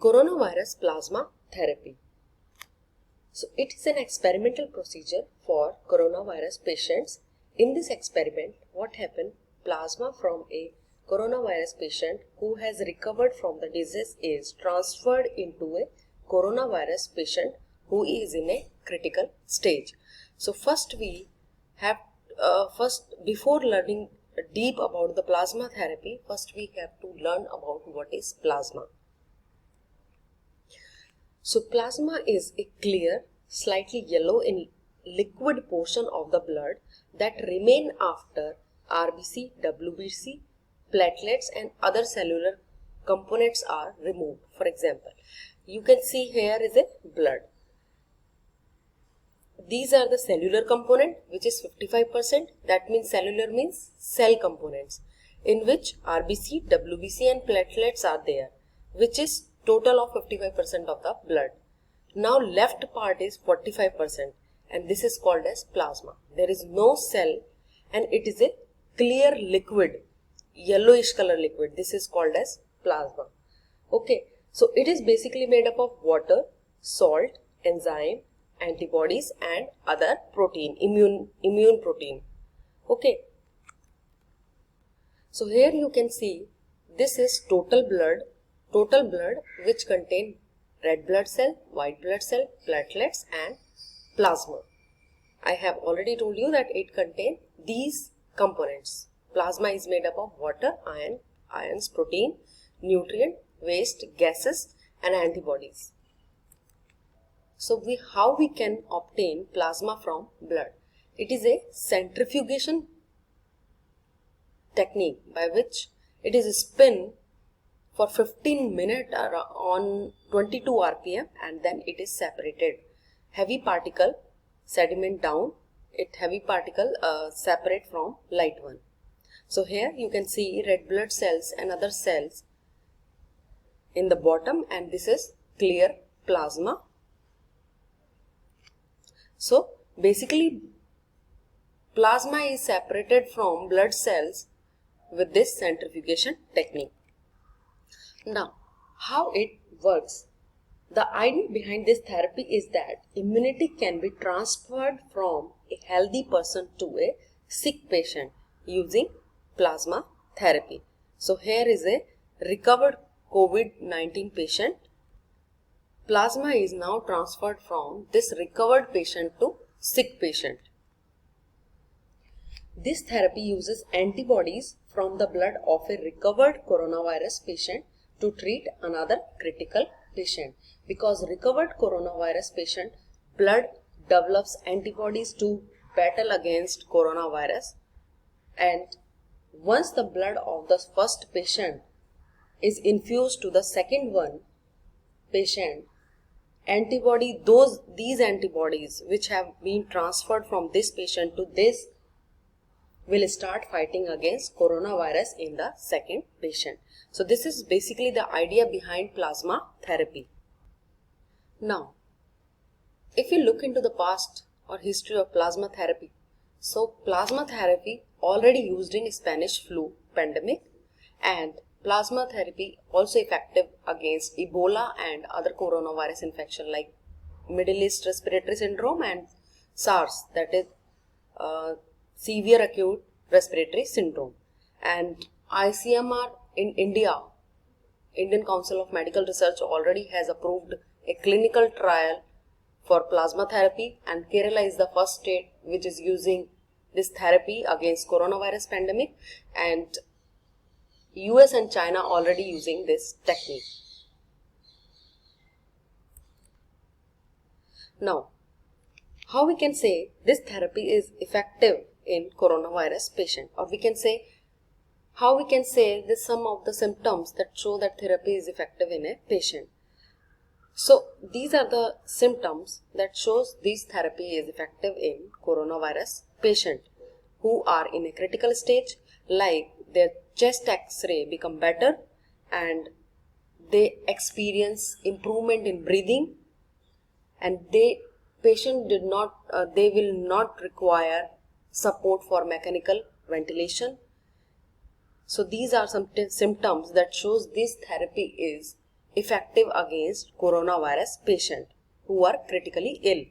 Coronavirus plasma therapy. So it is an experimental procedure for coronavirus patients. In this experiment, what happened? Plasma from a coronavirus patient who has recovered from the disease is transferred into a coronavirus patient who is in a critical stage. So first we have before learning deep about the plasma therapy, first we have to learn about what is plasma. So plasma is a clear, slightly yellow and liquid portion of the blood that remain after RBC, WBC, platelets and other cellular components are removed. For example, you can see here is a blood. These are the cellular component, which is 55%. That means cellular means cell components, in which RBC, WBC and platelets are there, which is total of 55% of the blood. Now left part is 45% and this is called as plasma. There is no cell and it is a clear liquid, yellowish color liquid. This is called as plasma. Okay, so it is basically made up of water, salt, enzyme, antibodies and other protein, immune protein. Okay, so here you can see this is total blood which contain red blood cell, white blood cell, platelets and plasma. I have already told you that it contains these components. Plasma is made up of water, ions, protein, nutrient, waste, gases and antibodies. So how we can obtain plasma from blood? It is a centrifugation technique by which it is spin for 15 minutes on 22 rpm and then it is separated. Heavy particle sediment down, heavy particle separate from light one. So here you can see red blood cells and other cells in the bottom and this is clear plasma. So basically plasma is separated from blood cells with this centrifugation technique. Now, how it works? The idea behind this therapy is that immunity can be transferred from a healthy person to a sick patient using plasma therapy. So here is a recovered COVID-19 patient. Plasma is now transferred from this recovered patient to sick patient. This therapy uses antibodies from the blood of a recovered coronavirus patient to treat another critical patient, because recovered coronavirus patient blood develops antibodies to battle against coronavirus, and once the blood of the first patient is infused to the second patient, these antibodies which have been transferred from this patient to this will start fighting against coronavirus in the second patient. So this is basically the idea behind plasma therapy. Now, if you look into the past or history of plasma therapy, so plasma therapy already used in Spanish flu pandemic, and plasma therapy also effective against Ebola and other coronavirus infection like Middle East respiratory syndrome and SARS, that is severe acute respiratory syndrome. And ICMR in India, Indian Council of Medical Research, already has approved a clinical trial for plasma therapy, and Kerala is the first state which is using this therapy against coronavirus pandemic, and US and China already using this technique. Now, how we can say this therapy is effective in coronavirus patient, or how we can say this some of the symptoms that show that therapy is effective in a patient. So these are the symptoms that shows this therapy is effective in coronavirus patient who are in a critical stage, like their chest x-ray become better and they experience improvement in breathing, and patient they will not require support for mechanical ventilation. So these are some symptoms that shows this therapy is effective against coronavirus patient who are critically ill.